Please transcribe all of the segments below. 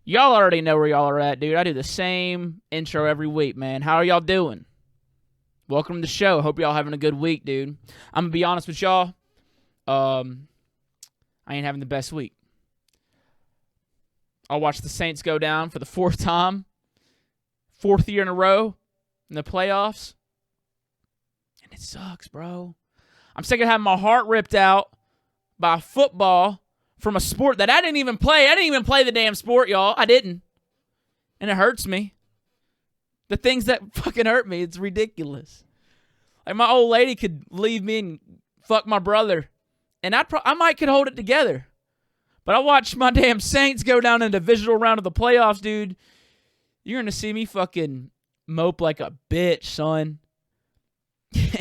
Y'all already know where y'all are at, dude. I do the same intro every week, man. How are y'all doing? Welcome to the show. Hope y'all having a good week, dude. I'm going to be honest with y'all. I ain't having the best week. I watched the Saints go down for the fourth time. Fourth year in a row in the playoffs. And it sucks, bro. I'm sick of having my heart ripped out by football from a sport that I didn't even play. I didn't even play the damn sport, y'all. I didn't. And it hurts me. The things that fucking hurt me, it's ridiculous. Like, my old lady could leave me and fuck my brother, and I might could hold it together. But I watched my damn Saints go down in the divisional round of the playoffs, dude. You're going to see me fucking mope like a bitch, son.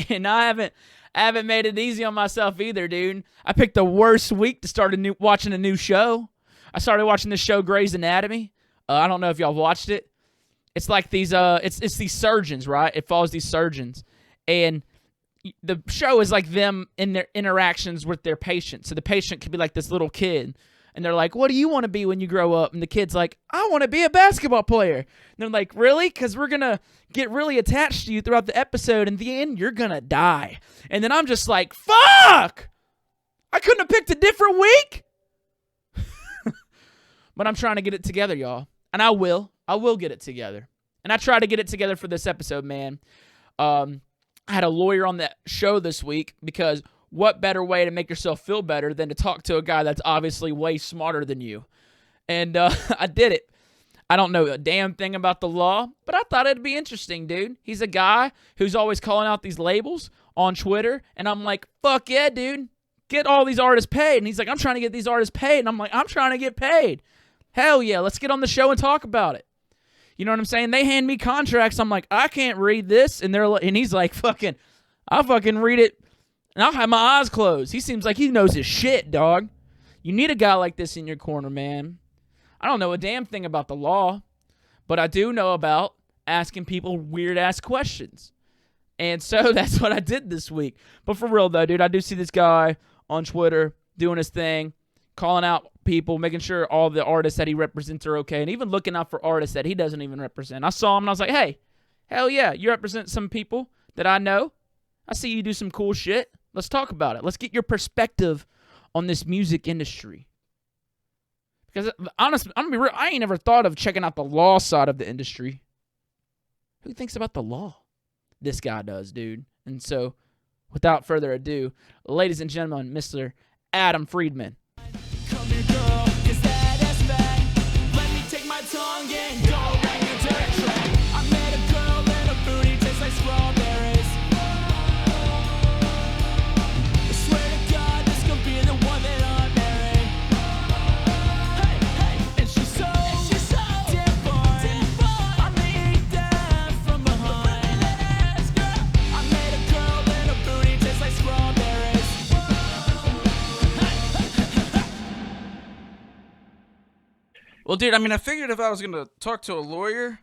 And I haven't made it easy on myself either, dude. I picked the worst week to start watching a new show. I started watching this show, Grey's Anatomy. I don't know if y'all watched it. It's like these it's these surgeons, right? It follows these surgeons, and the show is like them in their interactions with their patients. So the patient could be like this little kid, and they're like, "What do you want to be when you grow up?" And the kid's like, "I want to be a basketball player." And they're like, "Really? Because we're gonna get really attached to you throughout the episode. In the end, you're gonna die." And then I'm just like, "Fuck! I couldn't have picked a different week." But I'm trying to get it together, y'all, and I will. I will get it together. And I try to get it together for this episode, man. I had a lawyer on that show this week because what better way to make yourself feel better than to talk to a guy that's obviously way smarter than you? And I did it. I don't know a damn thing about the law, but I thought it'd be interesting, dude. He's a guy who's always calling out these labels on Twitter, and I'm like, fuck yeah, dude. Get all these artists paid. And he's like, I'm trying to get these artists paid. And I'm like, I'm trying to get paid. Hell yeah, let's get on the show and talk about it. You know what I'm saying? They hand me contracts. I'm like, I can't read this. And he's like, I'll fucking read it. And I'll have my eyes closed. He seems like he knows his shit, dog. You need a guy like this in your corner, man. I don't know a damn thing about the law, but I do know about asking people weird-ass questions. And so that's what I did this week. But for real, though, dude, I do see this guy on Twitter doing his thing, calling out people, making sure all the artists that he represents are okay, and even looking out for artists that he doesn't even represent. I saw him, and I was like, hey, hell yeah, you represent some people that I know. I see you do some cool shit. Let's talk about it. Let's get your perspective on this music industry. Because, honestly, I'm going to be real, I ain't ever thought of checking out the law side of the industry. Who thinks about the law? This guy does, dude. And so, without further ado, ladies and gentlemen, Mr. Adam Freedman. Come here, girl, is that ass back? Let me take my tongue and go around your dirt track. I met a girl and her booty tastes like strawberries. I swear to God, this could be the one that I marry. Hey, hey, and she's so different. I need that from behind. I met a girl and her booty tastes like strawberries. Well, dude, I mean, I figured if I was going to talk to a lawyer,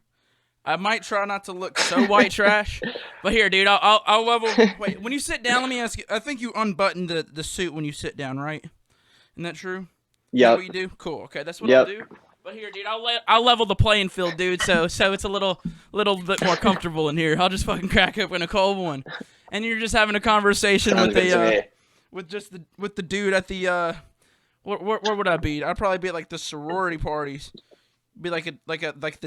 I might try not to look so white trash. But here, dude, I'll level. Wait, when you sit down, let me ask you. I think you unbutton the suit when you sit down, right? Isn't that true? Yeah. What you do? Cool. Okay, that's what I'll do. But here, dude, I'll level the playing field, dude. So it's a little bit more comfortable in here. I'll just fucking crack open a cold one, and you're just having a conversation with the dude at the Where would I be? I'd probably be at like the sorority parties. Be like the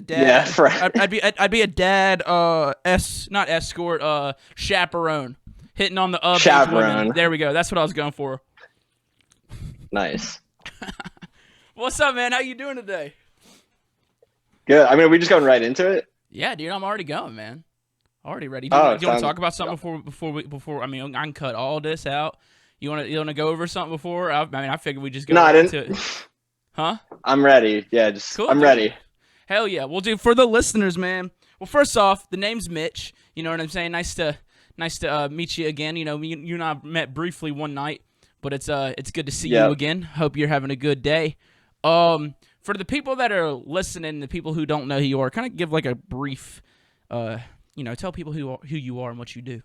dad. Yeah, right. I'd be a dad. Not escort. Chaperone. Hitting on the chaperone. Women. There we go. That's what I was going for. Nice. What's up, man? How you doing today? Good. I mean, are we just going right into it? Yeah, dude. I'm already going, man. Already ready. Do you want to talk about something before? I mean, I can cut all this out. You want to go over something before? I mean, I figured we just go into it. Huh? I'm ready. Yeah, cool, I'm ready. Hell yeah. Well, dude, for the listeners, man. Well, first off, the name's Mitch. You know what I'm saying? Nice to meet you again. You know, you and I met briefly one night, but it's good to see you again. Hope you're having a good day. For the people that are listening, the people who don't know who you are, kind of give like a brief, tell people who you are and what you do.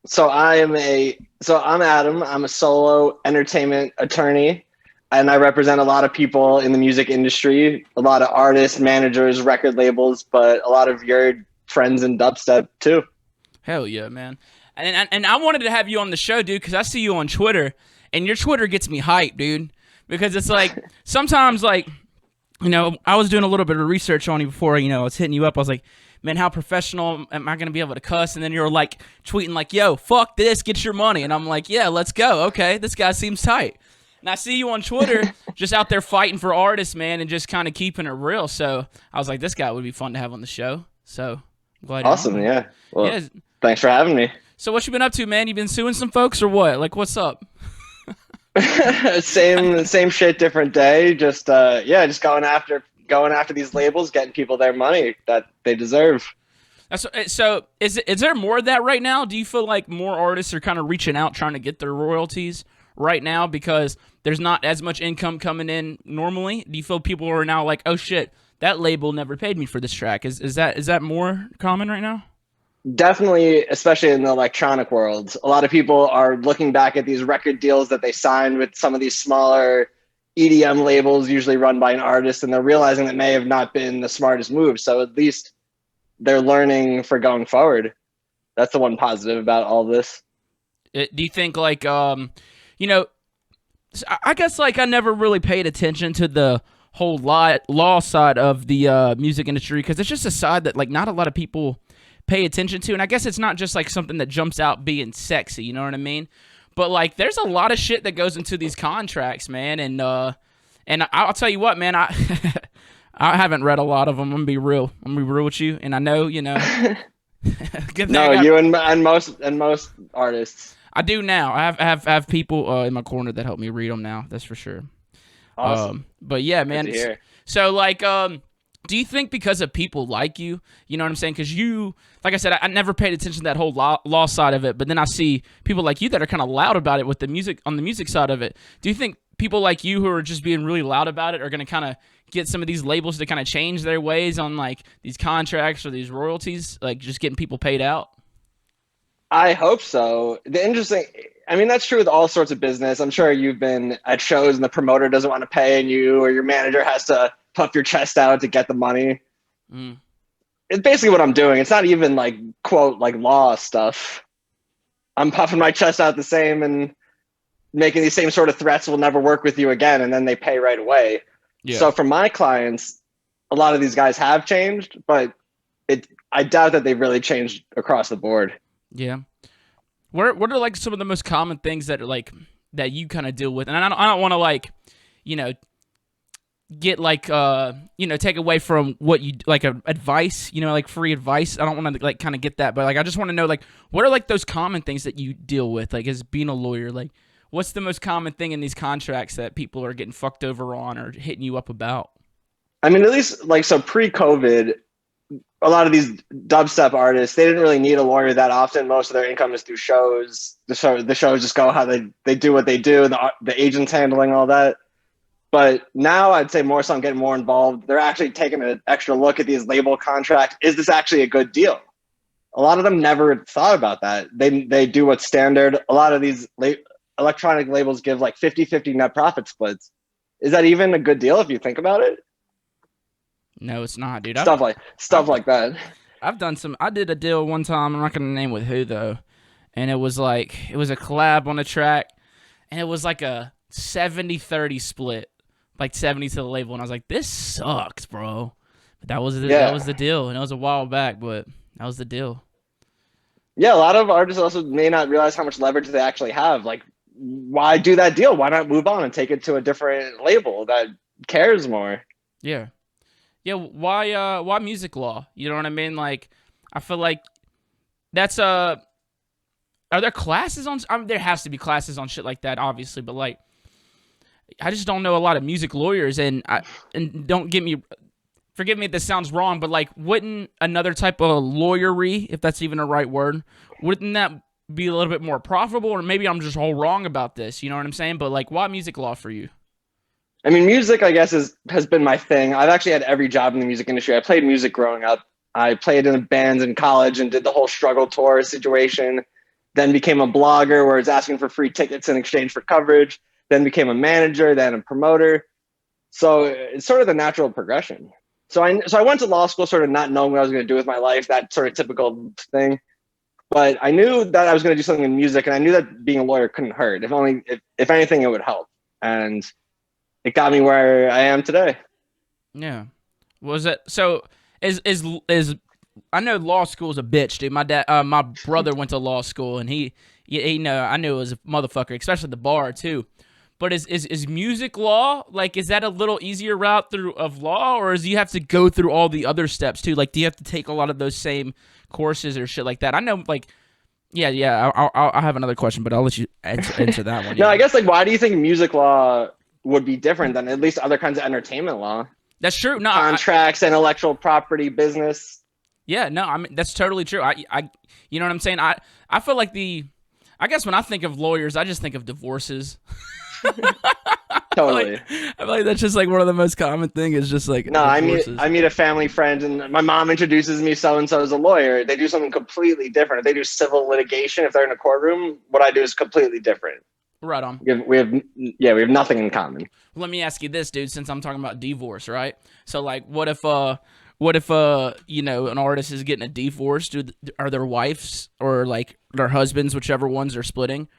So I'm Adam. I'm a solo entertainment attorney. and I represent a lot of people in the music industry, a lot of artists, managers, record labels, but a lot of your friends in dubstep too. Hell yeah, man. And I wanted to have you on the show, dude, because I see you on Twitter, and your Twitter gets me hyped, dude. Because it's like, sometimes, like, you know, I was doing a little bit of research on you before, you know, I was hitting you up. I was like, man, how professional am I going to be able to cuss? And then you're like tweeting like, yo, fuck this, get your money. And I'm like, yeah, let's go. Okay, this guy seems tight. And I see you on Twitter just out there fighting for artists, man, and just kind of keeping it real. So I was like, this guy would be fun to have on the show. So I'm glad you're Awesome, on. yeah. Well, Yeah. thanks for having me. So what you been up to, man? You been suing some folks or what? Like, what's up? Same shit, different day. Just just going after these labels, getting people their money that they deserve. So is there more of that right now? Do you feel like more artists are kind of reaching out trying to get their royalties right now because there's not as much income coming in normally? Do you feel people are now like, oh shit, that label never paid me for this track? Is that more common right now? Definitely, especially in the electronic world. A lot of people are looking back at these record deals that they signed with some of these smaller EDM labels, usually run by an artist, and they're realizing that may have not been the smartest move. So at least they're learning for going forward. That's the one positive about all this. Do you think like you know, I guess like I never really paid attention to the whole law side of the music industry because it's just a side that like not a lot of people pay attention to, and I guess it's not just like something that jumps out being sexy, you know what I mean? But like there's a lot of shit that goes into these contracts, man, and I'll tell you what, man, I I haven't read a lot of them. I'm gonna be real with you, and I know, you know. No, you and most artists. I do now. I have people in my corner that help me read them now. That's for sure. Awesome. But yeah, man. Good to hear. So like, do you think because of people like you know what I'm saying? Because you, like I said, I never paid attention to that whole law side of it, but then I see people like you that are kind of loud about it with the music on the music side of it. Do you think people like you who are just being really loud about it are going to kind of get some of these labels to kind of change their ways on like these contracts or these royalties, like just getting people paid out? I hope so. I mean, that's true with all sorts of business. I'm sure you've been at shows and the promoter doesn't want to pay you, or your manager has to puff your chest out to get the money. Mm. It's basically what I'm doing. It's not even like, quote, like law stuff. I'm puffing my chest out the same and making these same sort of threats, will never work with you again, and then they pay right away. Yeah. So for my clients, a lot of these guys have changed, but I doubt that they've really changed across the board. Yeah. What are like some of the most common things that are like that you kind of deal with? And I don't want to like, you know, get like you know, take away from what you like advice, you know, like free advice. I don't want to like kind of get that, but like I just want to know like what are like those common things that you deal with, like as being a lawyer, like what's the most common thing in these contracts that people are getting fucked over on or hitting you up about? I mean, at least like, so pre-COVID, a lot of these dubstep artists, they didn't really need a lawyer that often. Most of their income is through shows. The shows just go how they do what they do. The agents handling all that. But now I'd say more so I'm getting more involved. They're actually taking an extra look at these label contracts. Is this actually a good deal? A lot of them never thought about that. They do what's standard. A lot of these electronic labels give like 50-50 net profit splits. Is that even a good deal if you think about it? No, it's not, dude. Stuff like that. I did a deal one time, I'm not gonna name with who though, and it was a collab on a track, and it was like a 70-30 split, like 70 to the label, and I was like, this sucks, bro. But that was the deal, and it was a while back, but that was the deal. Yeah, a lot of artists also may not realize how much leverage they actually have. Like, why do that deal? Why not move on and take it to a different label that cares more? Yeah. Yeah, why music law? You know what I mean? Like, I feel like that's are there classes on? There has to be classes on shit like that, obviously. But like, I just don't know a lot of music lawyers, and forgive me if this sounds wrong, but like, wouldn't another type of lawyery, if that's even a right word, wouldn't that be a little bit more profitable? Or maybe I'm just all wrong about this. You know what I'm saying? But like, why music law for you? I mean, music, I guess, has been my thing. I've actually had every job in the music industry. I played music growing up. I played in bands in college and did the whole struggle tour situation, then became a blogger where I was asking for free tickets in exchange for coverage, then became a manager, then a promoter. So it's sort of the natural progression. So I went to law school sort of not knowing what I was going to do with my life, that sort of typical thing. But I knew that I was going to do something in music, and I knew that being a lawyer couldn't hurt. If anything, it would help. And it got me where I am today. Yeah. Was it so? Is I know law school's a bitch, dude. My brother went to law school, and he I knew it was a motherfucker, especially the bar too. But is music law, like, is that a little easier route through of law, or do you have to go through all the other steps too? Like, do you have to take a lot of those same courses or shit like that? I know, like, yeah. I'll have another question, but I'll let you answer that one. No, I guess, like, why do you think music law would be different than at least other kinds of entertainment law? That's true. No, contracts, intellectual property, business. Yeah, no, I mean, that's totally true. I you know what I'm saying? I feel like I guess when I think of lawyers, I just think of divorces. Totally. I feel like that's just like one of the most common thing is just like no. divorces. I meet a family friend, and my mom introduces me so and so as a lawyer. They do something completely different. If they do civil litigation, if they're in a courtroom, what I do is completely different. Right on. We have nothing in common. Let me ask you this, dude. Since I'm talking about divorce, right? So like, what if you know, an artist is getting a divorce? Are their wives or like their husbands, whichever ones are splitting?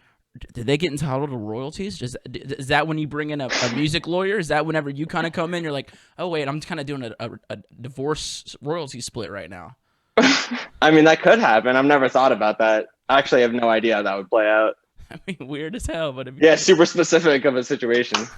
Do they get entitled to royalties? Is that when you bring in a music lawyer? Is that whenever you kind of come in, you're like, oh wait, I'm kind of doing a divorce royalty split right now? I mean, that could happen. I've never thought about that. I actually have no idea how that would play out. I mean, weird as hell, but yeah, super specific of a situation.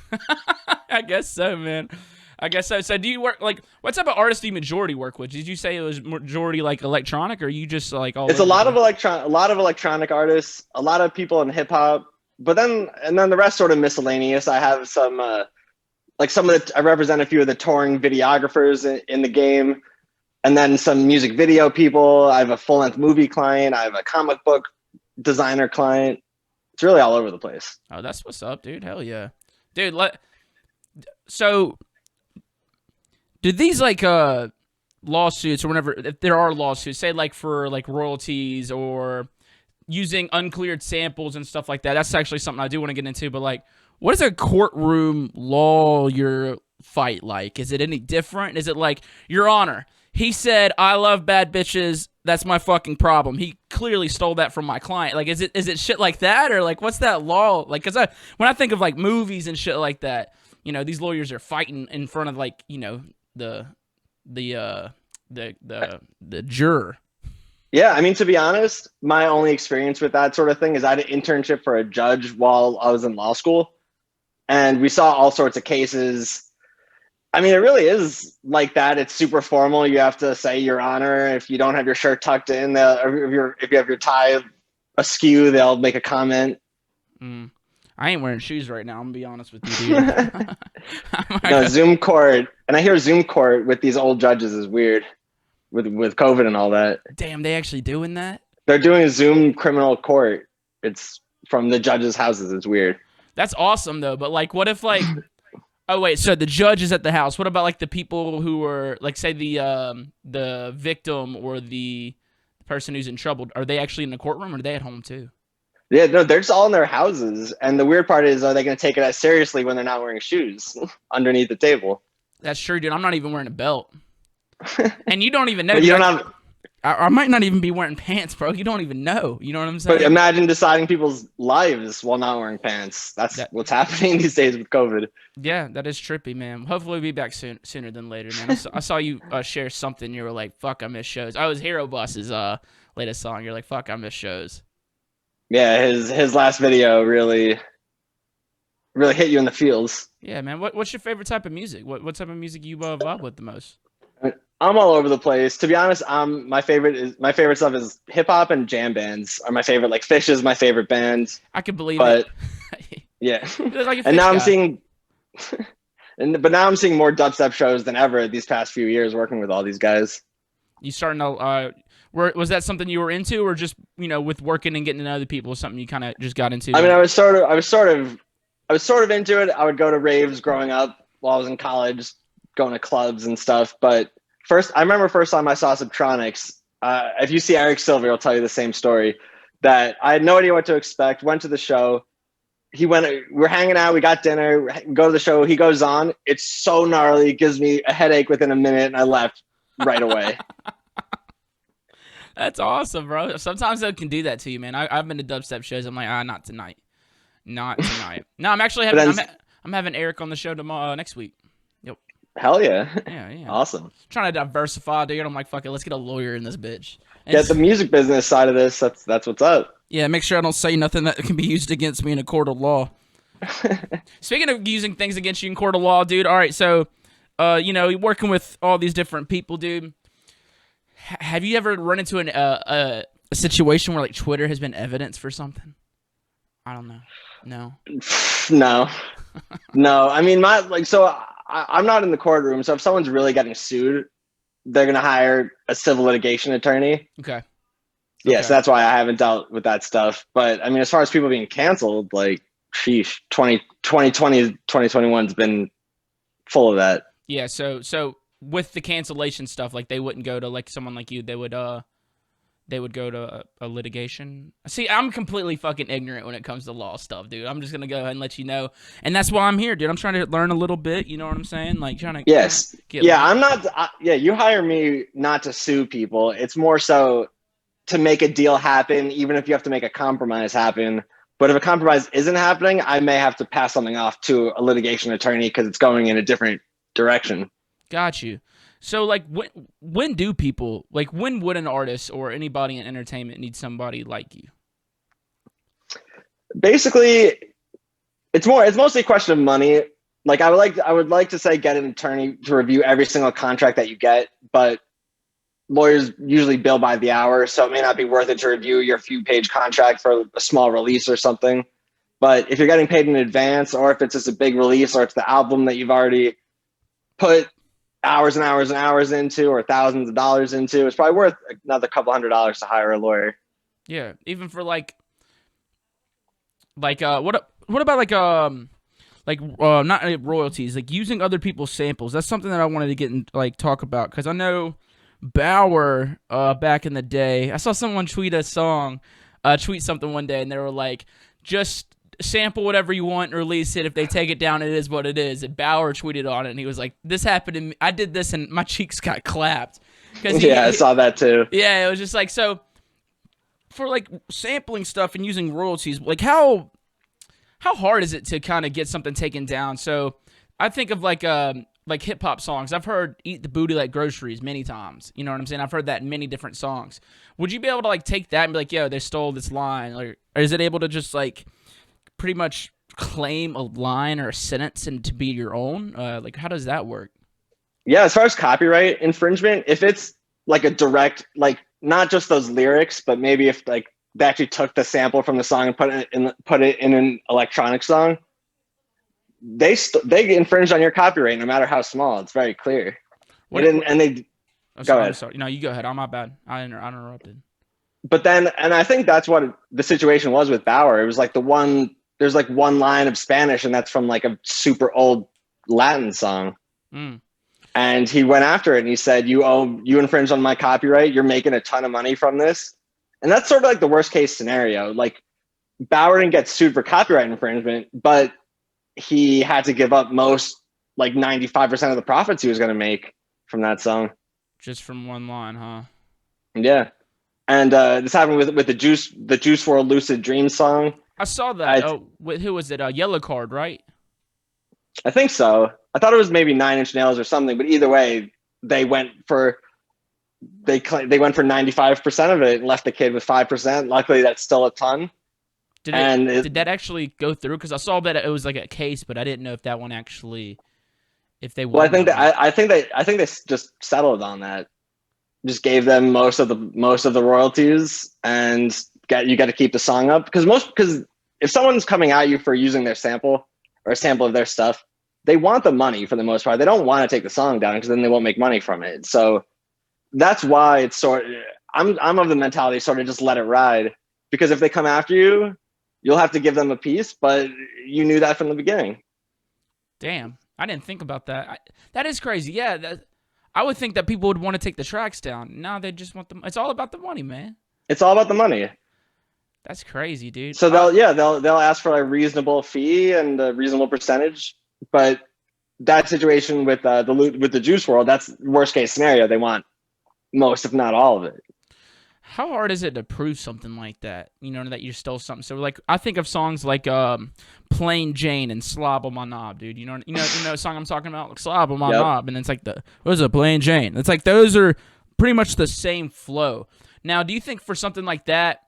I guess so, man. I guess so. So do you work, like, what type of artists do you majority work with? Did you say it was majority like electronic, or you just like all? It's a lot of electronic artists, a lot of people in hip hop, but then the rest sort of miscellaneous. I have some I represent a few of the touring videographers in the game, and then some music video people. I have a full length movie client. I have a comic book designer client. It's really all over the place. Oh, that's what's up, dude. Hell yeah, dude. So. Do these like lawsuits or whenever, if there are lawsuits, say like for like royalties or using uncleared samples and stuff like that? That's actually something I do want to get into. But like, what is a courtroom lawyer fight like? Is it any different? Is it like, Your Honor, he said I love bad bitches. That's my fucking problem. He clearly stole that from my client. Like, is it shit like that, or like what's that law like? Because when I think of like movies and shit like that, you know, these lawyers are fighting in front of like, you know, the juror. Yeah, I mean, to be honest, my only experience with that sort of thing is I had an internship for a judge while I was in law school, and we saw all sorts of cases. I mean, it really is like that. It's super formal. You have to say Your Honor. If you don't have your shirt tucked in, if you have your tie askew, they'll make a comment. I ain't wearing shoes right now. I'm gonna be honest with you, dude. No, Zoom court, and I hear Zoom court with these old judges is weird, with COVID and all that. Damn, they actually doing that? They're doing a Zoom criminal court. It's from the judges' houses. It's weird. That's awesome though. But like, what if like, oh wait, so the judge is at the house. What about like the people who are like, say the victim or the person who's in trouble? Are they actually in the courtroom, or are they at home too? Yeah, no, they're just all in their houses. And the weird part is, are they going to take it as seriously when they're not wearing shoes underneath the table? That's true, dude. I'm not even wearing a belt. And you don't even know. But you don't have. I might not even be wearing pants, bro. You don't even know. You know what I'm saying? But imagine deciding people's lives while not wearing pants. That's what's happening these days with COVID. Yeah, that is trippy, man. Hopefully we'll be back sooner than later, man. I saw you share something. You were like, fuck, I miss shows. Oh, it was Hero Bus's latest song. You're like, fuck, I miss shows. Yeah, his last video really hit you in the feels. Yeah, man. What's your favorite type of music? What type of music you vibe with the most? I'm all over the place. To be honest, my favorite stuff is hip hop and jam bands are my favorite. Like Fish is my favorite band. I can believe it. Yeah. Like and now I'm seeing now I'm seeing more dubstep shows than ever these past few years working with all these guys. You starting to was that something you were into, or just, you know, with working and getting to know other people, something you kind of just got into? I mean, I was sort of into it. I would go to raves growing up while I was in college, going to clubs and stuff. But I remember first time I saw Subtronics. If you see Eric Silver, he'll tell you the same story. That I had no idea what to expect. Went to the show, we're hanging out, we got dinner, we go to the show, he goes on. It's so gnarly, it gives me a headache within a minute, and I left right away. That's awesome, bro. Sometimes they can do that to you, man. I've been to dubstep shows. I'm like, not tonight. Not tonight. No, I'm actually having I'm having Eric on the show tomorrow next week. Yep. Hell yeah. Yeah. Awesome. Trying to diversify, dude. I'm like, fuck it, let's get a lawyer in this bitch. And Get the music business side of this. That's what's up. yeah, make sure I don't say nothing that can be used against me in a court of law. Speaking of using things against you in court of law, dude. All right, so, you're working with all these different people, dude. Have you ever run into a situation where like Twitter has been evidence for something? I don't know. No. No. I mean, I'm not in the courtroom, so if someone's really getting sued, they're gonna hire a civil litigation attorney. Okay. Yeah, so that's why I haven't dealt with that stuff. But I mean, as far as people being canceled, like, sheesh, 2020, 2021's been full of that. Yeah. So with the cancellation stuff, like they wouldn't go to like someone like you. They would go to a litigation. See, I'm completely fucking ignorant when it comes to law stuff, dude. I'm just gonna go ahead and let you know, and that's why I'm here, dude. I'm trying to learn a little bit. You know what I'm saying? Like trying to Yes. get Yeah, I'm not. You hire me not to sue people. It's more so to make a deal happen, even if you have to make a compromise happen. But if a compromise isn't happening, I may have to pass something off to a litigation attorney because it's going in a different direction. Got you. So, like, when do people, like, when would an artist or anybody in entertainment need somebody like you? Basically, it's mostly a question of money. Like, I would like to say get an attorney to review every single contract that you get, but lawyers usually bill by the hour, so it may not be worth it to review your few-page contract for a small release or something. But if you're getting paid in advance, or if it's just a big release, or it's the album that you've already put hours and hours and hours into, or thousands of dollars into, it's probably worth another couple $100s to hire a lawyer. Yeah, even for what about not royalties, like using other people's samples? That's something that I wanted to get in, like, talk about, because I know Bauer, back in the day, I saw someone tweet something one day, and they were like, just sample whatever you want and release it. If they take it down, it is what it is. And Bauer tweeted on it, and he was like, this happened to me. I did this, and my cheeks got clapped. I saw that too. Yeah, it was just like, so for like sampling stuff and using royalties, like how hard is it to kind of get something taken down? So I think of like hip hop songs. I've heard "Eat the Booty Like Groceries" many times. You know what I'm saying? I've heard that in many different songs. Would you be able to like take that and be like, yo, they stole this line? Or is it able to just like pretty much claim a line or a sentence and to be your own? Like, how does that work? Yeah, as far as copyright infringement, if it's like a direct, like, not just those lyrics, but maybe if like they actually took the sample from the song and put it in an electronic song, they infringed on your copyright, no matter how small. It's very clear. Go ahead. I'm sorry. No, you go ahead. My bad. I interrupted. But then, and I think that's what the situation was with Bauer. It was like there's like one line of Spanish, and that's from like a super old Latin song. And he went after it, and he said, you infringed on my copyright. You're making a ton of money from this. And that's sort of like the worst case scenario. Like, Bauer didn't get sued for copyright infringement, but he had to give up most, like 95% of the profits he was going to make from that song. Just from one line, huh? Yeah. And this happened with the Juice WRLD Lucid Dream song. I saw that. Who was it? Yellow Card, right? I think so. I thought it was maybe 9 Inch Nails or something, but either way, they went for 95% of it and left the kid with 5%. Luckily, that's still a ton. Did that actually go through? Because I saw that it was like a case, but I didn't know if that one actually, if they. Well, I think they just settled on that. Just gave them most of the royalties, and you got to keep the song up, because if someone's coming at you for using their sample or a sample of their stuff, they want the money for the most part. They don't want to take the song down, because then they won't make money from it. So that's why it's I'm of the mentality sort of just let it ride, because if they come after you, you'll have to give them a piece, but you knew that from the beginning. Damn, I didn't think about that. That is crazy. Yeah, I would think that people would want to take the tracks down. No, they just want them. It's all about the money, man. It's all about the money. That's crazy, dude. So they'll ask for a reasonable fee and a reasonable percentage, but that situation with the Juice World, that's worst case scenario. They want most, if not all of it. How hard is it to prove something like that? You know, that you stole something. So like, I think of songs like "Plain Jane" and "Slob on My Knob," dude. You know a song I'm talking about, like "Slob on My Knob," and it's like what is it, "Plain Jane"? It's like those are pretty much the same flow. Now, do you think for something like that,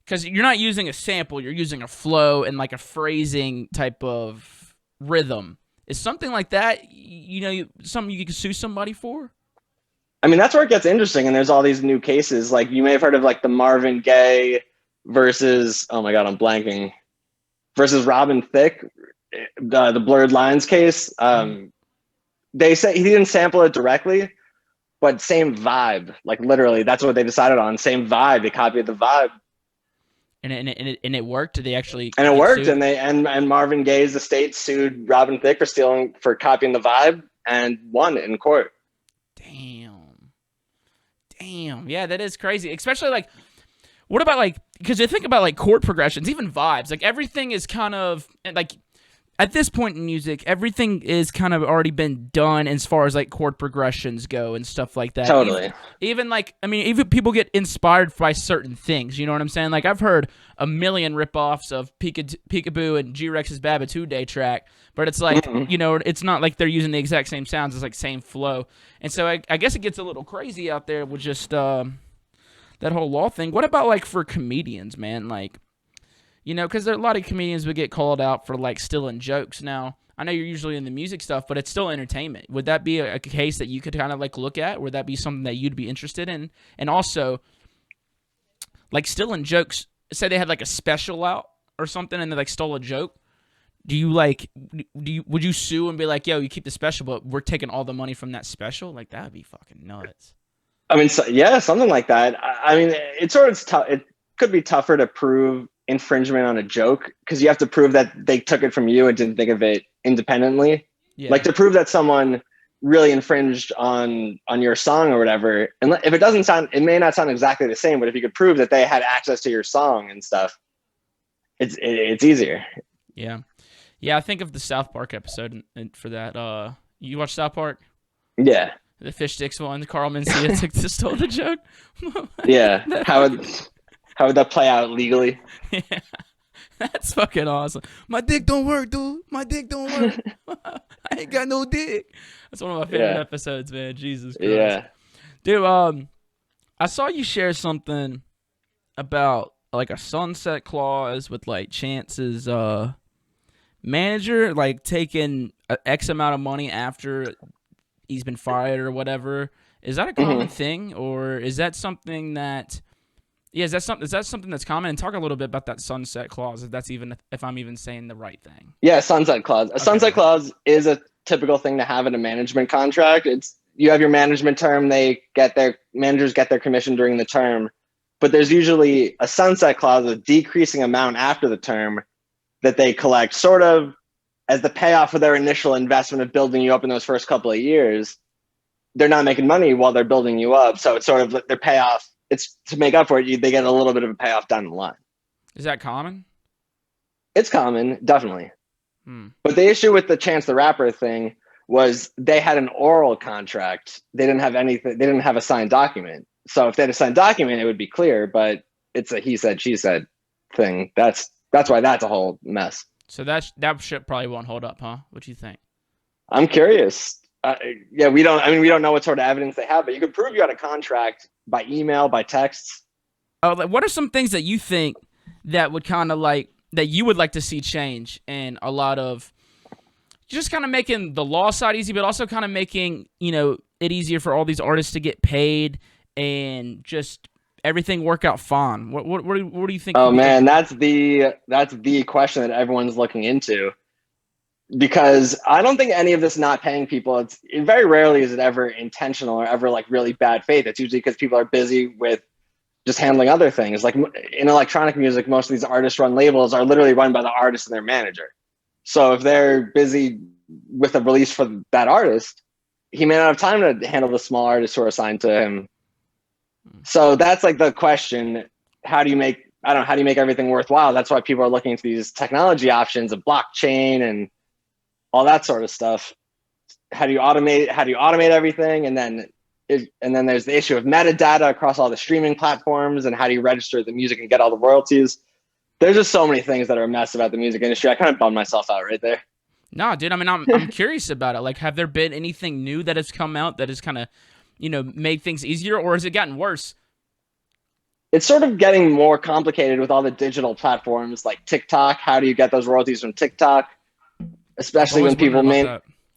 because you're not using a sample, you're using a flow and like a phrasing type of rhythm, is something like that, something you could sue somebody for? I mean, that's where it gets interesting, and there's all these new cases. Like, you may have heard of like the Marvin Gaye versus, oh my god, I'm blanking, versus Robin Thicke, the Blurred Lines case. They say he didn't sample it directly, but same vibe. Like, literally, that's what they decided on. Same vibe. They copied the vibe, And it worked. Did they actually? and it get worked. sued? And Marvin Gaye's estate sued Robin Thicke for copying the vibe and won in court. Damn. Yeah, that is crazy. Especially like, what about like, because you think about like chord progressions, even vibes, like everything is kind of like, at this point in music, everything is kind of already been done as far as like chord progressions go and stuff like that. Totally. Even like, I mean, even people get inspired by certain things. You know what I'm saying? Like, I've heard a million ripoffs of Peekaboo and G-Rex's Babatunde Day track, but it's like, it's not like they're using the exact same sounds. It's like same flow. And so I guess it gets a little crazy out there with just that whole law thing. What about like for comedians, man? Like, because there are a lot of comedians would get called out for like stealing jokes. Now, I know you're usually in the music stuff, but it's still entertainment. Would that be a case that you could kind of like look at? Would that be something that you'd be interested in? And also, like stealing jokes, say they had like a special out or something and they like stole a joke. Would you sue and be like, yo, you keep the special, but we're taking all the money from that special? Like, that'd be fucking nuts. I mean, yeah, something like that. I mean, it's sort of tough. It could be tougher to prove infringement on a joke because you have to prove that they took it from you and didn't think of it independently. Yeah. Like, to prove that someone really infringed on your song or whatever, and if it doesn't sound, it may not sound exactly the same, but if you could prove that they had access to your song and stuff, it's easier. Yeah, I think of the South Park episode and for that. You watch South Park? Yeah. The fish sticks one. Carl Mencia stole the joke. Yeah. How would that play out legally? Yeah, that's fucking awesome. My dick don't work, dude. My dick don't work. I ain't got no dick. That's one of my favorite episodes, man. Jesus Christ. Yeah. Dude, I saw you share something about like a sunset clause with like Chance's manager, like taking X amount of money after he's been fired or whatever. Is that a common thing, or is that something that? Yeah, is that something that's common? And talk a little bit about that sunset clause, if I'm even saying the right thing. Yeah, sunset clause. A sunset clause is a typical thing to have in a management contract. You have your management term, managers get their commission during the term, but there's usually a sunset clause, a decreasing amount after the term that they collect sort of as the payoff for their initial investment of building you up in those first couple of years. They're not making money while they're building you up, so it's sort of their payoff. It's to make up for it. They get a little bit of a payoff down the line. Is that common? It's common, definitely. But the issue with the Chance the Rapper thing was they had an oral contract. They didn't have anything. They didn't have a signed document. So if they had a signed document, it would be clear. But it's a he said, she said thing. That's why that's a whole mess. So that shit probably won't hold up, huh? What do you think? I'm curious. We don't know what sort of evidence they have, but you could prove you had a contract by email, by texts. What are some things that you think that would kind of like that you would like to see change in a lot of just kind of making the law side easy, but also kind of making it easier for all these artists to get paid and just everything work out fine? What do you think? Oh man, that's the question that everyone's looking into. Because I don't think any of this not paying people, it very rarely is it ever intentional or ever like really bad faith. It's usually because people are busy with just handling other things. Like in electronic music, most of these artist-run labels are literally run by the artist and their manager. So if they're busy with a release for that artist, he may not have time to handle the small artists who are assigned to him. So that's like the question. how do you make everything worthwhile? That's why people are looking into these technology options of blockchain and all that sort of stuff. How do you automate everything? And then there's the issue of metadata across all the streaming platforms, and how do you register the music and get all the royalties? There's just so many things that are a mess about the music industry. I kind of bummed myself out right there. No, dude. I mean, I'm curious about it. Like, have there been anything new that has come out that has kind of, made things easier, or has it gotten worse? It's sort of getting more complicated with all the digital platforms like TikTok. How do you get those royalties from TikTok? Especially when people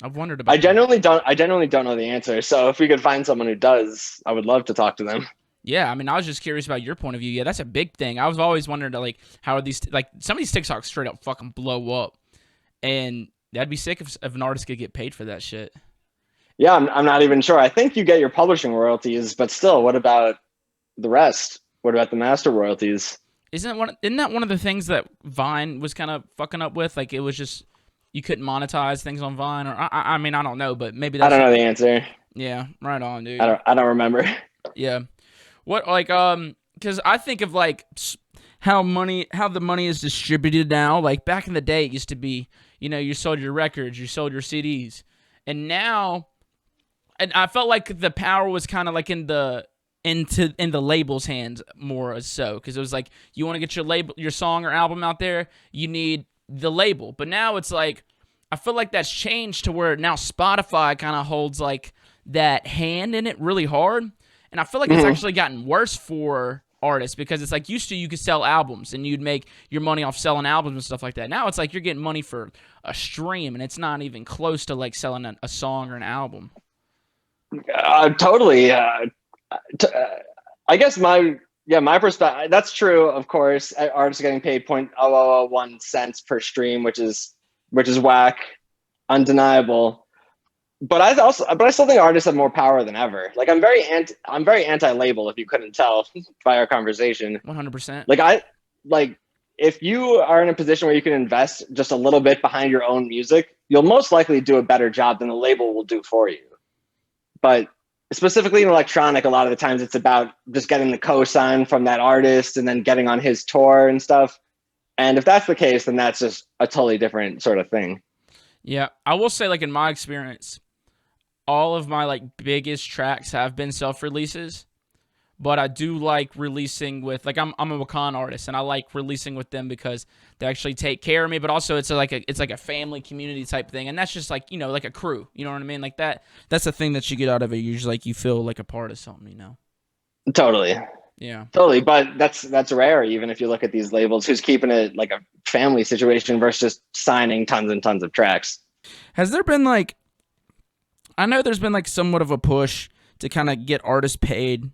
I've wondered about I genuinely don't know the answer. So if we could find someone who does, I would love to talk to them. Yeah, I mean, I was just curious about your point of view. Yeah, that's a big thing. I was always wondering, like, how are these, like, some of these TikToks straight up fucking blow up. And that'd be sick if an artist could get paid for that shit. Yeah, I'm not even sure. I think you get your publishing royalties, but still, what about the rest? What about the master royalties? Isn't that one of the things that Vine was kind of fucking up with? Like, it was just, you couldn't monetize things on Vine, or I mean, I don't know, but maybe that's... I don't know the answer. Yeah, right on, dude. I don't remember. Yeah. What, like, because I think of, like, how the money is distributed now. Like, back in the day, it used to be, you sold your records, you sold your CDs. And now, and I felt like the power was kind of like in the label's hands more so, because it was like, you want to get your song or album out there, you need the label. But now it's like, I feel like that's changed to where now Spotify kind of holds like that hand in it really hard. And I feel like it's actually gotten worse for artists, because it's like, used to you could sell albums and you'd make your money off selling albums and stuff like that. Now it's like you're getting money for a stream, and it's not even close to like selling a song or an album. Totally. I guess my perspective, that's true. Of course, artists are getting paid 0.0001 cents per stream, which is whack, undeniable. But I still think artists have more power than ever. Like, I'm very anti-label, if you couldn't tell by our conversation. 100%. Like if you are in a position where you can invest just a little bit behind your own music, you'll most likely do a better job than the label will do for you. But specifically in electronic, a lot of the times it's about just getting the cosign from that artist and then getting on his tour and stuff. And if that's the case, then that's just a totally different sort of thing. Yeah, I will say, like, in my experience, all of my like biggest tracks have been self-releases, but I do like releasing with, like, I'm a Wakan artist, and I like releasing with them because they actually take care of me. But also it's like a family community type thing, and that's just like, like a crew. You know what I mean? Like that's the thing that you get out of it. Usually, like, you feel like a part of something. Totally. Yeah. Totally, but that's rare. Even if you look at these labels, who's keeping it like a family situation versus just signing tons and tons of tracks. Has there been, like, I know there's been like somewhat of a push to kind of get artists paid,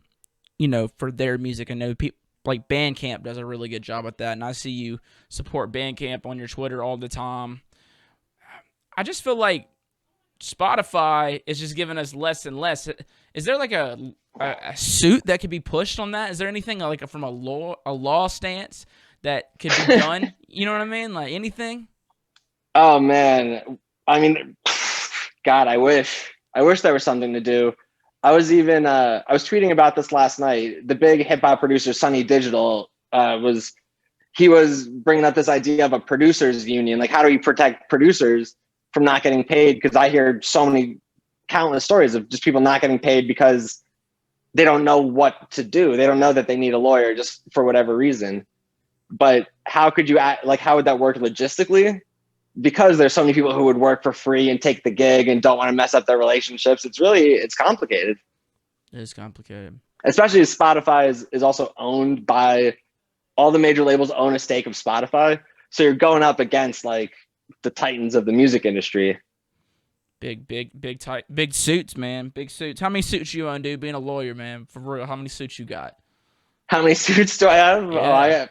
for their music. I know people like Bandcamp does a really good job at that, and I see you support Bandcamp on your Twitter all the time. I just feel like Spotify is just giving us less and less. Is there like a suit that could be pushed on that? Is there anything like from a law stance that could be done? You know what I mean? Like, anything? Oh man, I mean, God, I wish there was something to do. I was tweeting about this last night. The big hip hop producer Sonny Digital was bringing up this idea of a producers union. Like, how do we protect producers from not getting paid? Because I hear countless stories of just people not getting paid because they don't know what to do. They don't know that they need a lawyer just for whatever reason. But how would that work logistically? Because there's so many people who would work for free and take the gig and don't want to mess up their relationships. It's complicated. It is complicated. Especially as Spotify is also owned by all the major labels own a stake of Spotify. So you're going up against like the titans of the music industry. Big suits, man. Big suits. How many suits you own, dude? Being a lawyer, man. For real, how many suits you got? How many suits do I have? Yeah.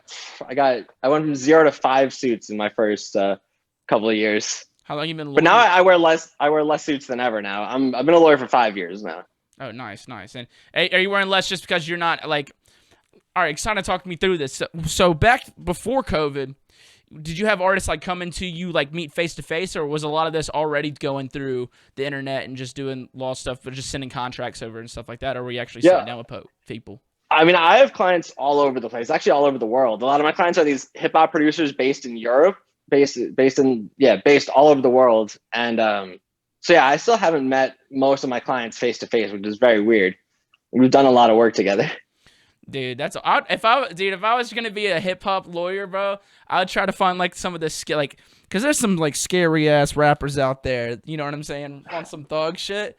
I went from 0 to 5 suits in my first couple of years. How long you been? But now I wear less suits than ever. Now I've been a lawyer for 5 years now. Oh, nice. And are you wearing less just because you're not like? All right, kind of talk me through this. So back before COVID, did you have artists like coming to you like meet face to face, or was a lot of this already going through the internet and just doing law stuff, but just sending contracts over and stuff like that, or were you actually sitting down with people? I mean, I have clients all over the place, actually all over the world. A lot of my clients are these hip hop producers based in Europe, based all over the world. And so yeah, I still haven't met most of my clients face to face, which is very weird. We've done a lot of work together. Dude, if I was gonna be a hip hop lawyer, bro, I would try to find like some of the skill, like, cause there's some like scary ass rappers out there. You know what I'm saying? On some thug shit.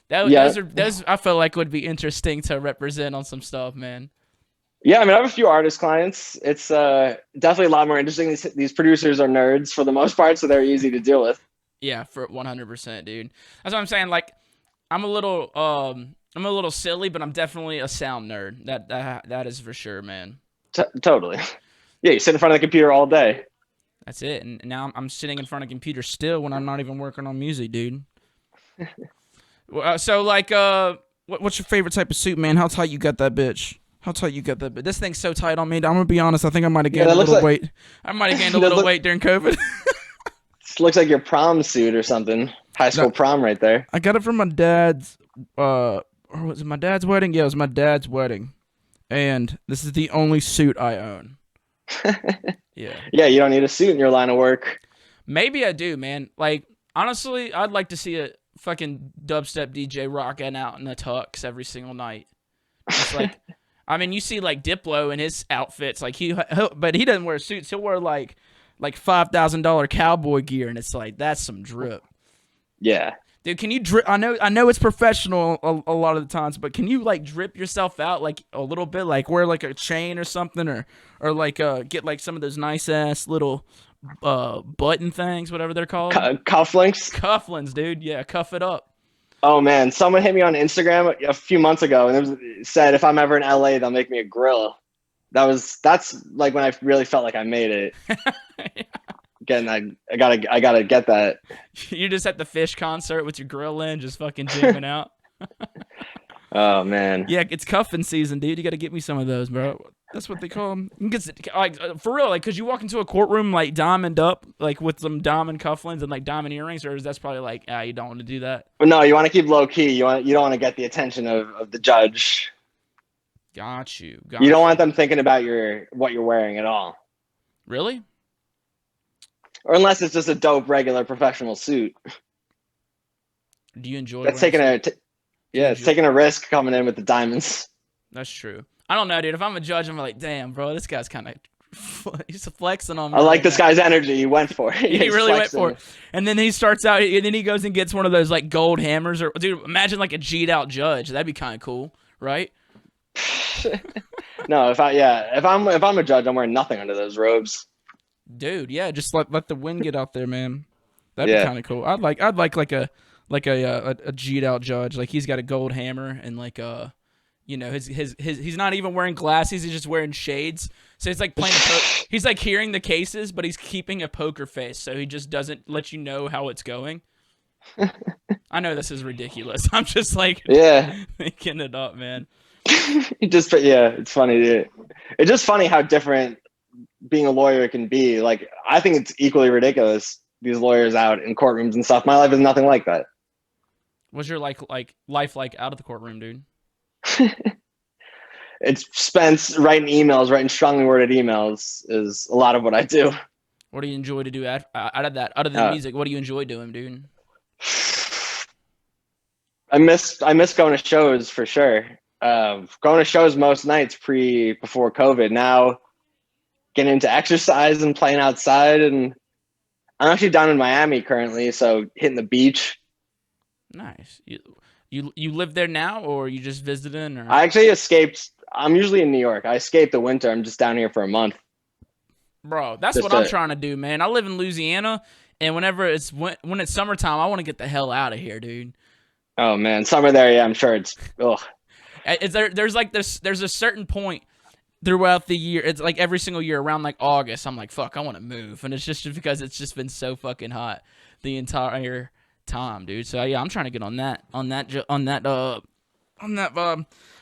Those I feel like would be interesting to represent on some stuff, man. Yeah, I mean, I have a few artist clients. It's definitely a lot more interesting. These producers are nerds for the most part, so they're easy to deal with. Yeah, for 100%, dude. That's what I'm saying. Like, I'm a little silly, but I'm definitely a sound nerd. That is for sure, man. Totally. Yeah, you sit in front of the computer all day. That's it. And now I'm sitting in front of a computer still when I'm not even working on music, dude. So, like, what's your favorite type of suit, man? How tight you got that bitch? This thing's so tight on me. I'm gonna be honest. I think I might have gained a little weight. I might have gained a little weight during COVID. This looks like your prom suit or something. High school prom right there. I got it from my dad's. Or was it my dad's wedding? Yeah, it was my dad's wedding. And this is the only suit I own. Yeah. Yeah, you don't need a suit in your line of work. Maybe I do, man. Like, honestly, I'd like to see a fucking dubstep DJ rocking out in a tux every single night. It's like, I mean, you see like Diplo in his outfits, like but he doesn't wear suits. He'll wear like $5,000 cowboy gear, and it's like, that's some drip. Yeah. Dude, can you drip? I know it's professional a lot of the times, but can you like drip yourself out like a little bit, like wear like a chain or something, or like get like some of those nice ass little button things, whatever they're called. Cufflinks, dude. Yeah, cuff it up. Oh man, someone hit me on Instagram a few months ago, and it said if I'm ever in LA, they'll make me a grill. That's like when I really felt like I made it. Yeah. Again, I gotta get that. You're just at the Fish concert with your grill in, just fucking jamming out. Oh man. Yeah, it's cuffing season, dude. You got to get me some of those, bro. That's what they call them. Like, for real, like, cause you walk into a courtroom like diamond up, like with some diamond cufflinks and like diamond earrings, or is that's probably like, you don't want to do that. But no, you want to keep low key. You don't want to get the attention of the judge. Got you. You don't want them thinking about what you're wearing at all. Really? Or unless it's just a dope regular professional suit. Do you enjoy? That's taking it's taking a risk coming in with the diamonds. That's true. I don't know, dude. If I'm a judge, I'm like, damn, bro, this guy's kind of he's flexing on me. I like this guy's energy. He went for it. He really went for it. And then he starts out, and then he goes and gets one of those like gold hammers. Or dude, imagine like a G'd out judge. That'd be kind of cool, right? No, if I'm a judge, I'm wearing nothing under those robes. Dude, yeah, just let the wind get out there, man. That'd be kind of cool. I'd like a G'd out judge. Like he's got a gold hammer and like you know, his he's not even wearing glasses. He's just wearing shades. So it's like playing. He's like hearing the cases, but he's keeping a poker face, so he just doesn't let you know how it's going. I know this is ridiculous. I'm just like thinking it up, man. It's funny, dude. It's just funny how different being a lawyer can be. Like, I think it's equally ridiculous. These lawyers out in courtrooms and stuff. My life is nothing like that. What's your life like out of the courtroom, dude? It's spent writing strongly worded emails is a lot of what I do. What do you enjoy to do out of that? Other than music, what do you enjoy doing, dude? I miss going to shows for sure. Going to shows most nights before COVID. Now getting into exercise and playing outside, and I'm actually down in Miami currently, so hitting the beach. Nice. You live there now, or you just visiting? Or? I actually escaped. I'm usually in New York. I escaped the winter. I'm just down here for a month. Bro, that's what I'm trying to do, man. I live in Louisiana, and when it's summertime, I want to get the hell out of here, dude. Oh man, summer there, yeah, I'm sure it's. Ugh. There's a certain point throughout the year. It's like every single year around like August, I'm like, fuck, I want to move, and it's just because it's just been so fucking hot the entire time, dude. So yeah, I'm trying to get on that.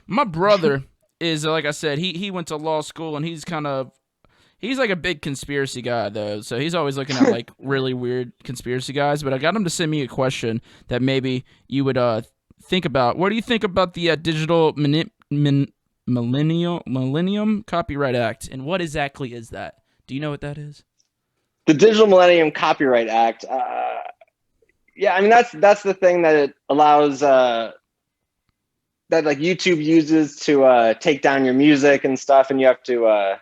My brother is, like I said, he went to law school, and he's like a big conspiracy guy though. So he's always looking at like really weird conspiracy guys. But I got him to send me a question that maybe you would think about. What do you think about the digital Millennium Copyright Act. And what exactly is that? Do you know what that is? The Digital Millennium Copyright Act. Yeah, I mean that's the thing that it allows that like YouTube uses to take down your music and stuff, and you have to.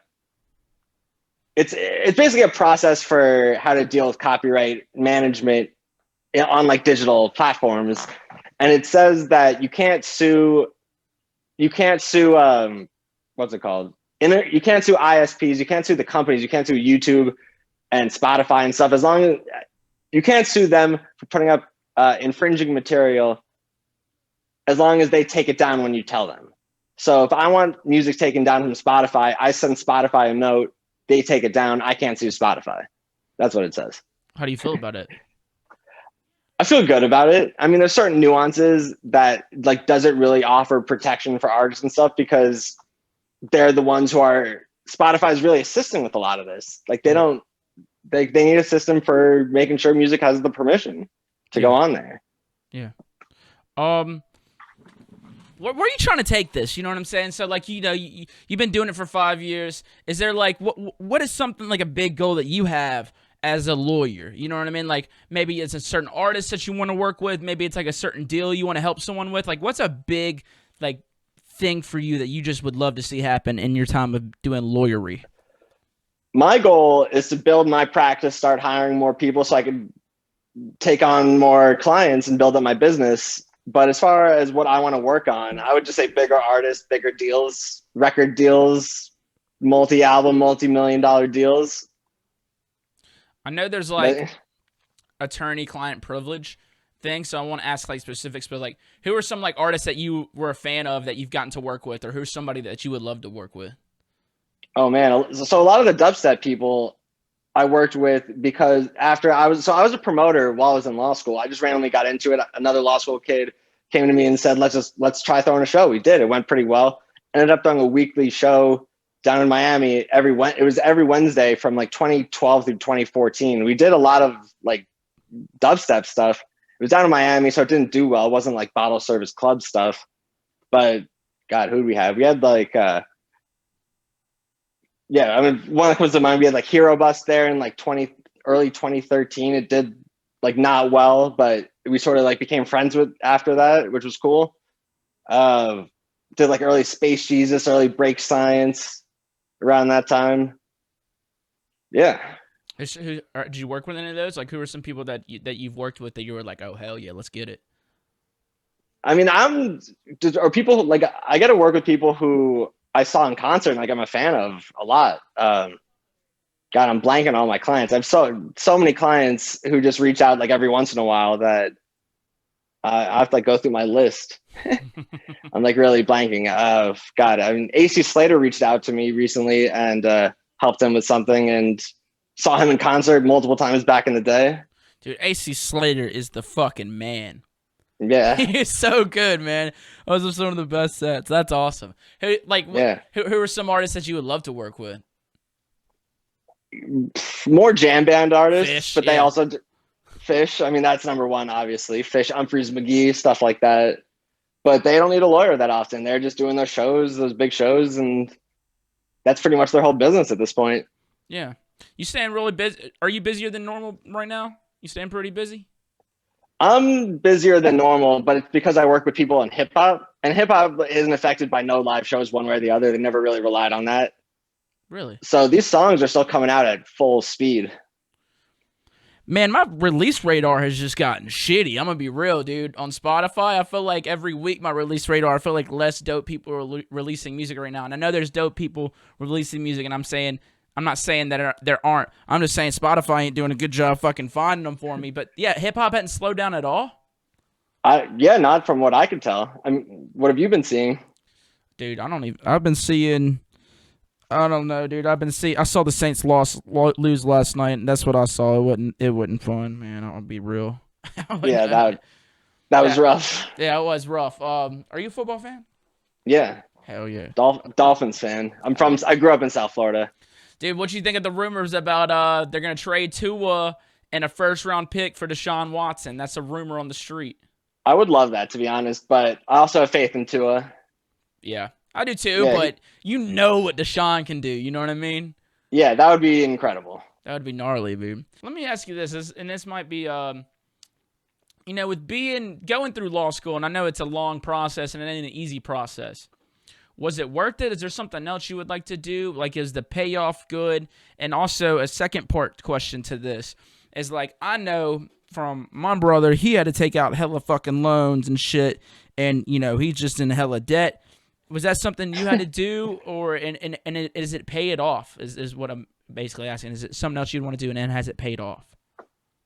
It's basically a process for how to deal with copyright management on like digital platforms, and it says that you can't sue. You can't sue. What's it called? You can't sue ISPs. You can't sue the companies. You can't sue YouTube and Spotify and stuff. As long as you can't sue them for putting up infringing material, as long as they take it down when you tell them. So if I want music taken down from Spotify, I send Spotify a note. They take it down. I can't sue Spotify. That's what it says. How do you feel about it? I feel good about it. I mean, there's certain nuances that like, does it really offer protection for artists and stuff, because they're the ones who are, Spotify is really assisting with a lot of this. Like they need a system for making sure music has the permission to go on there. Yeah. Where are you trying to take this? You know what I'm saying? So, like, you know, you've been doing it for 5 years. Is there, like, what is something, like, a big goal that you have as a lawyer? You know what I mean? Like, maybe it's a certain artist that you want to work with. Maybe it's, like, a certain deal you want to help someone with. Like, what's a big, like, thing for you that you just would love to see happen in your time of doing lawyery? My goal is to build my practice, start hiring more people so I can take on more clients and build up my business. But as far as what I want to work on, I would just say bigger artists, bigger deals, record deals, multi-album, multi-million-dollar deals. I know there's like attorney-client privilege thing, so I want to ask like specifics, but like who are some like artists that you were a fan of that you've gotten to work with, or who's somebody that you would love to work with? Oh man, so a lot of the dubstep people I worked with, because after I was a promoter while I was in law school. I just randomly got into it. Another law school kid came to me and said, let's try throwing a show. We did. It went pretty well. Ended up throwing a weekly show down in Miami it was every Wednesday from like 2012 through 2014. We did a lot of like dubstep stuff. It was down in Miami, so it didn't do well. It wasn't like bottle service club stuff. But God, who did we have? We had like yeah, I mean, one that comes to mind, we had like Hero Bus there in like early 2013. It did like not well, but we sort of like became friends with after that, which was cool. Did like early Space Jesus, early Break Science around that time. Yeah. Did you work with any of those? Like, who are some people that you've worked with that you were like, oh hell yeah, let's get it? I mean, people like, I got to work with people who I saw in concert and like I'm a fan of a lot. God, I'm blanking on all my clients. I have so many clients who just reach out like every once in a while that I have to like go through my list. I'm like really blanking. God, I mean, AC Slater reached out to me recently and helped him with something, and saw him in concert multiple times back in the day. Dude, AC Slater is the fucking man. Yeah, He's so good, man. Those are some of the best sets. That's awesome. Who are some artists that you would love to work with? More jam band artists, Fish, but they also Fish. I mean, that's number one, obviously. Fish, Humphreys, McGee, stuff like that. But they don't need a lawyer that often. They're just doing those shows, those big shows, and that's pretty much their whole business at this point. Yeah. You staying really busy? Are you busier than normal right now? You staying pretty busy? I'm busier than normal, but it's because I work with people in hip hop, and hip hop isn't affected by no live shows one way or the other. They never really relied on that. Really? So these songs are still coming out at full speed. Man, my release radar has just gotten shitty. I'm going to be real, dude. On Spotify, I feel like every week my release radar, I feel like less dope people are releasing music right now. And I know there's dope people releasing music, and I'm not saying that there aren't. I'm just saying Spotify ain't doing a good job fucking finding them for me. But yeah, hip-hop hadn't slowed down at all? Yeah, not from what I can tell. I mean, what have you been seeing? Dude, I've been seeing... I don't know, dude. I saw the Saints lose last night, and that's what I saw. It wasn't fun, man. I'll be real. Yeah, that was rough. Yeah, it was rough. Are you a football fan? Yeah. Hell yeah. Dolphins fan. I grew up in South Florida. Dude, what you think of the rumors about they're gonna trade Tua and a first-round pick for Deshaun Watson? That's a rumor on the street. I would love that, to be honest, but I also have faith in Tua. Yeah. I do too, Yeah, but you know what Deshaun can do. You know what I mean? Yeah, that would be incredible. That would be gnarly, dude. Let me ask you this, and this might be, with going through law school, and I know it's a long process and it ain't an easy process. Was it worth it? Is there something else you would like to do? Like, is the payoff good? And also, a second part question to this is, like, I know from my brother, he had to take out hella fucking loans and shit, and, he's just in hella debt. Was that something you had to do, or and is it pay it off? Is what I'm basically asking. Is it something else you'd want to do, and then has it paid off?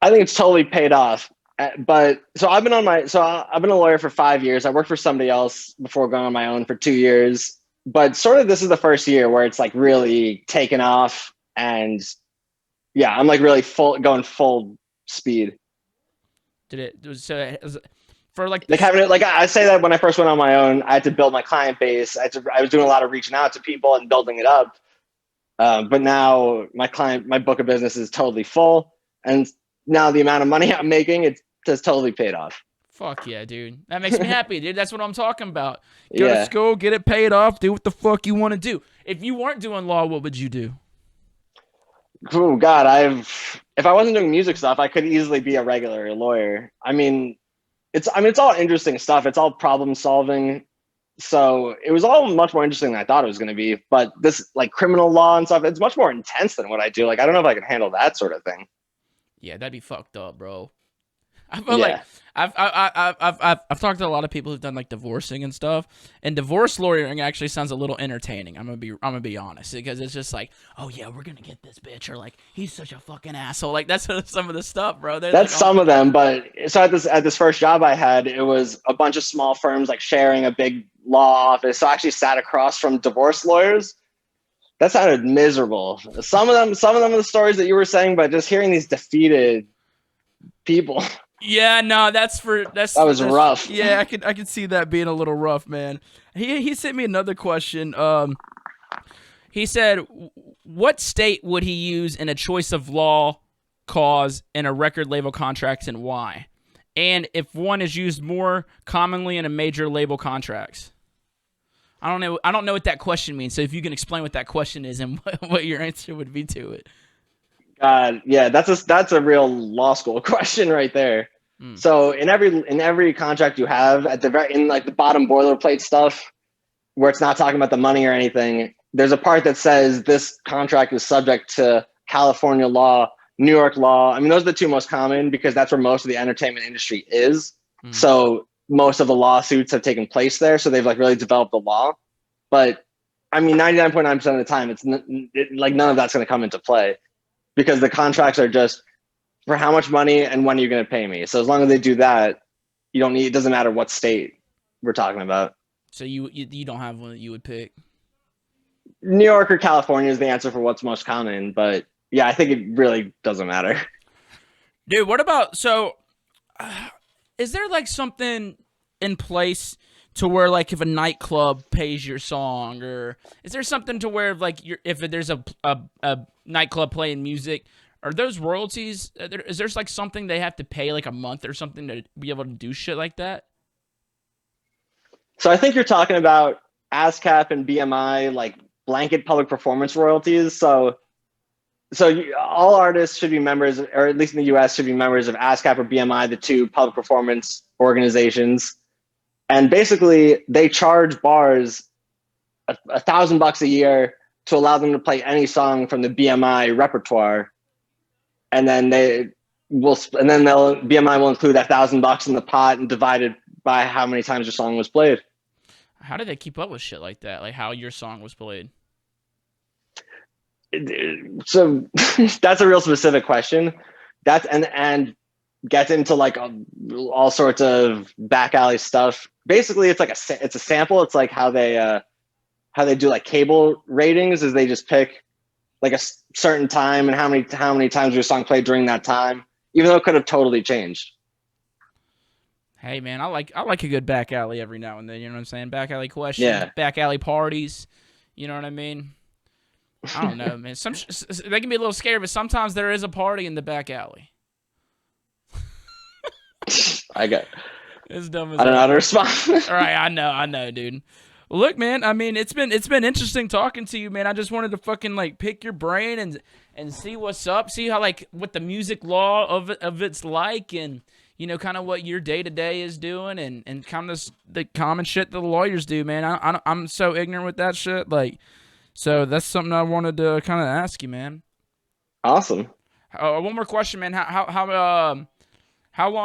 I think it's totally paid off. But so I've been a lawyer for 5 years. I worked for somebody else before going on my own for 2 years. But sort of this is the first year where it's like really taken off, and yeah, I'm like really going full speed. For like having it, like I say that when I first went on my own, I had to build my client base. I was doing a lot of reaching out to people and building it up. But now my book of business is totally full, and now the amount of money I'm making, it has totally paid off. Fuck yeah, dude. That makes me happy, dude. That's what I'm talking about. Go Yeah. to school, get it paid off, do what the fuck you want to do. If you weren't doing law, what would you do? Oh God, if I wasn't doing music stuff, I could easily be a regular lawyer. It's all interesting stuff. It's all problem solving. So it was all much more interesting than I thought it was going to be. But this like criminal law and stuff, it's much more intense than what I do. Like, I don't know if I can handle that sort of thing. Yeah, that'd be fucked up, bro. I feel like I've talked to a lot of people who've done like divorcing and stuff, and divorce lawyering actually sounds a little entertaining. I'm gonna be honest, because it's just like, oh yeah, we're gonna get this bitch, or like he's such a fucking asshole. Like that's some of the stuff, bro. That's like, some of them, but so at this first job I had, it was a bunch of small firms like sharing a big law office. So I actually sat across from divorce lawyers. That sounded miserable. Some of them are the stories that you were saying, but just hearing these defeated people. Yeah, no, that was rough. Yeah, I could see that being a little rough, man. He sent me another question. He said, what state would he use in a choice of law cause in a record label contract, and why? And if one is used more commonly in a major label contracts. I don't know what that question means. So if you can explain what that question is and what your answer would be to it. Yeah, that's a real law school question right there. So in every contract you have, in like the bottom boilerplate stuff, where it's not talking about the money or anything, there's a part that says this contract is subject to California law, New York law. I mean, those are the two most common because that's where most of the entertainment industry is. So most of the lawsuits have taken place there. So they've like really developed the law. But I mean, 99.9% of the time, like none of that's going to come into play, because the contracts are just for how much money and when are you going to pay me. So as long as they do that, it doesn't matter what state we're talking about. So you don't have one that you would pick? New York or California is the answer for what's most common. But yeah, I think it really doesn't matter. Dude, what about, is there like something in place to where like if a nightclub pays your song, or is there something to where like if there's a nightclub playing music, are those royalties? Is there like something they have to pay like a month or something to be able to do shit like that? So I think you're talking about ASCAP and BMI, like blanket public performance royalties. So all artists should be members, or at least in the U.S. should be members of ASCAP or BMI, the two public performance organizations. And basically, they charge bars $1,000 a year to allow them to play any song from the BMI repertoire, and then BMI will include that $1,000 in the pot and divide it by how many times your song was played. How do they keep up with shit like that? Like how your song was played? So that's a real specific question. That's and gets into like all sorts of back alley stuff. Basically, it's like it's a sample. It's like how they do like cable ratings, is they just pick like a certain time and how many times your song played during that time, even though it could have totally changed. Hey man, I like a good back alley every now and then. You know what I'm saying? Back alley questions, Yeah. Back alley parties. You know what I mean? I don't know, man. They can be a little scary, but sometimes there is a party in the back alley. I got. It's dumb as I don't know how to respond. All right, I know, dude. Well, look, man. I mean, it's been interesting talking to you, man. I just wanted to fucking like pick your brain and see what's up, see how like what the music law of it's like, and you know, kind of what your day to day is doing, and kind of the common shit that the lawyers do, man. I'm so ignorant with that shit, like. So that's something I wanted to kind of ask you, man. Awesome. One more question, man. How long?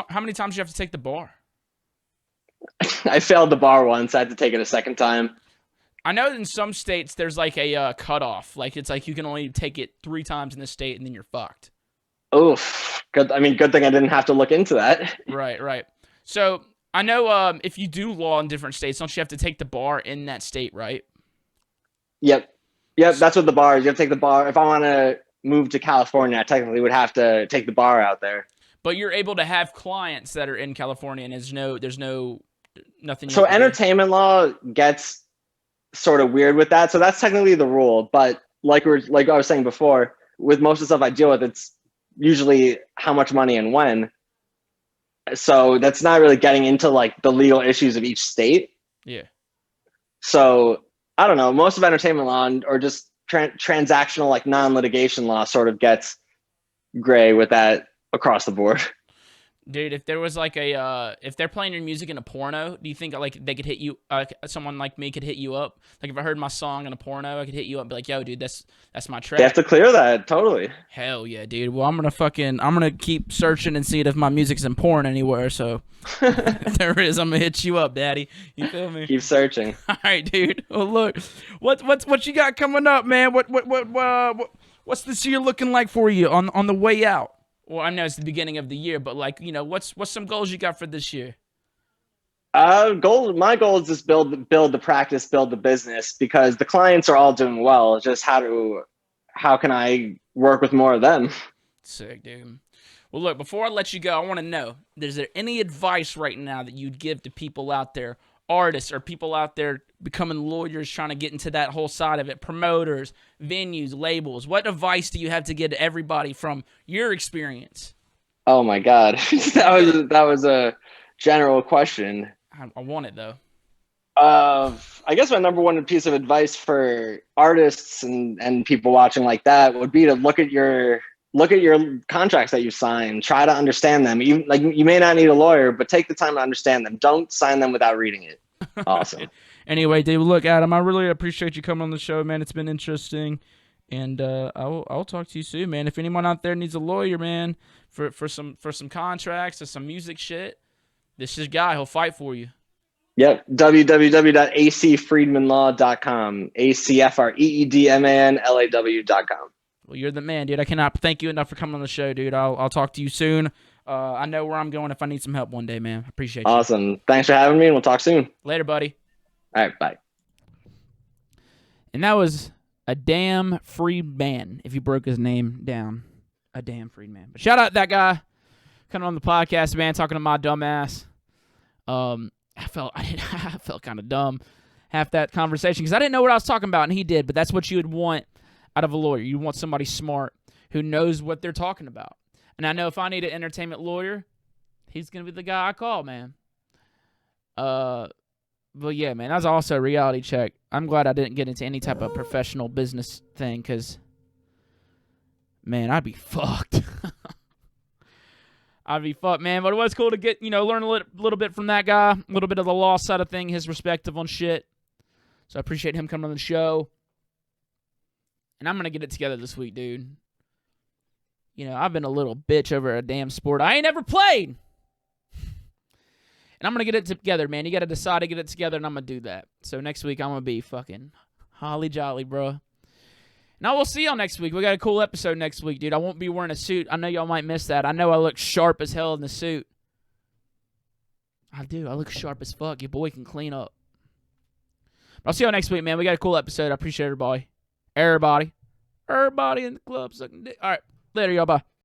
How many times do you have to take the bar? I failed the bar once. I had to take it a second time. I know in some states there's like a cutoff. Like it's like you can only take it 3 times in the state and then you're fucked. Oof. Good. I mean, good thing I didn't have to look into that. Right. So I know if you do law in different states, don't you have to take the bar in that state, right? Yep. That's what the bar is. You have to take the bar. If I want to move to California, I technically would have to take the bar out there. But you're able to have clients that are in California, and there's nothing. So entertainment law gets sort of weird with that. So that's technically the rule. But like I was saying before, with most of the stuff I deal with, it's usually how much money and when. So that's not really getting into like the legal issues of each state. Yeah. So I don't know. Most of entertainment law or just transactional, like non-litigation law, sort of gets gray with that across the board. Dude, if there was like if they're playing your music in a porno, do you think like they could hit you? Someone like me could hit you up. Like if I heard my song in a porno, I could hit you up and be like, "Yo, dude, that's my track." They have to clear that totally. Hell yeah, dude. Well, I'm gonna keep searching and see if my music's in porn anywhere. So if there is, I'm gonna hit you up, daddy. You feel me? Keep searching. All right, dude. Well, look, what you got coming up, man? What's this year looking like for you on the way out? Well, I know it's the beginning of the year, but like, you know, what's some goals you got for this year? My goal is just build the practice, build the business, because the clients are all doing well. It's just how can I work with more of them? Sick, dude. Well, look, before I let you go, I want to know, is there any advice right now that you'd give to people out there, artists or people out there becoming lawyers, trying to get into that whole side of it, promoters, venues, labels? What advice do you have to give to everybody from your experience? Oh my God, that was a general question. I want it though. I guess my number one piece of advice for artists and people watching like that would be to look at your contracts that you sign. Try to understand them. You may not need a lawyer, but take the time to understand them. Don't sign them without reading it. Awesome. Anyway, Dave, look, Adam, I really appreciate you coming on the show, man. It's been interesting, and I'll talk to you soon, man. If anyone out there needs a lawyer, man, for some contracts or some music shit, this is guy. He'll fight for you. Yep. www.acfreedmanlaw.com. ACFREEDMANLAW.com. Well, you're the man, dude. I cannot thank you enough for coming on the show, dude. I'll talk to you soon. I know where I'm going if I need some help one day, man. I appreciate you. Awesome. Thanks for having me, and we'll talk soon. Later, buddy. All right, bye. And that was a damn Freedman, if you broke his name down. A damn Freedman. But shout out to that guy coming on the podcast, man, talking to my dumb ass. I felt kind of dumb half that conversation because I didn't know what I was talking about, and he did. But that's what you would want out of a lawyer. You want somebody smart who knows what they're talking about. And I know if I need an entertainment lawyer, he's going to be the guy I call, man. But yeah, man, that was also a reality check. I'm glad I didn't get into any type of professional business thing because, man, I'd be fucked. I'd be fucked, man. But it was cool to get, learn a little bit from that guy, a little bit of the law side of thing, his perspective on shit. So I appreciate him coming on the show. And I'm going to get it together this week, dude. I've been a little bitch over a damn sport I ain't ever played. And I'm going to get it together, man. You got to decide to get it together, and I'm going to do that. So next week, I'm going to be fucking holly jolly, bro. And I will see y'all next week. We got a cool episode next week, dude. I won't be wearing a suit. I know y'all might miss that. I know I look sharp as hell in the suit. I do. I look sharp as fuck. Your boy can clean up. But I'll see y'all next week, man. We got a cool episode. I appreciate everybody. Everybody in the club sucking dick. All right. Later, y'all. Bye.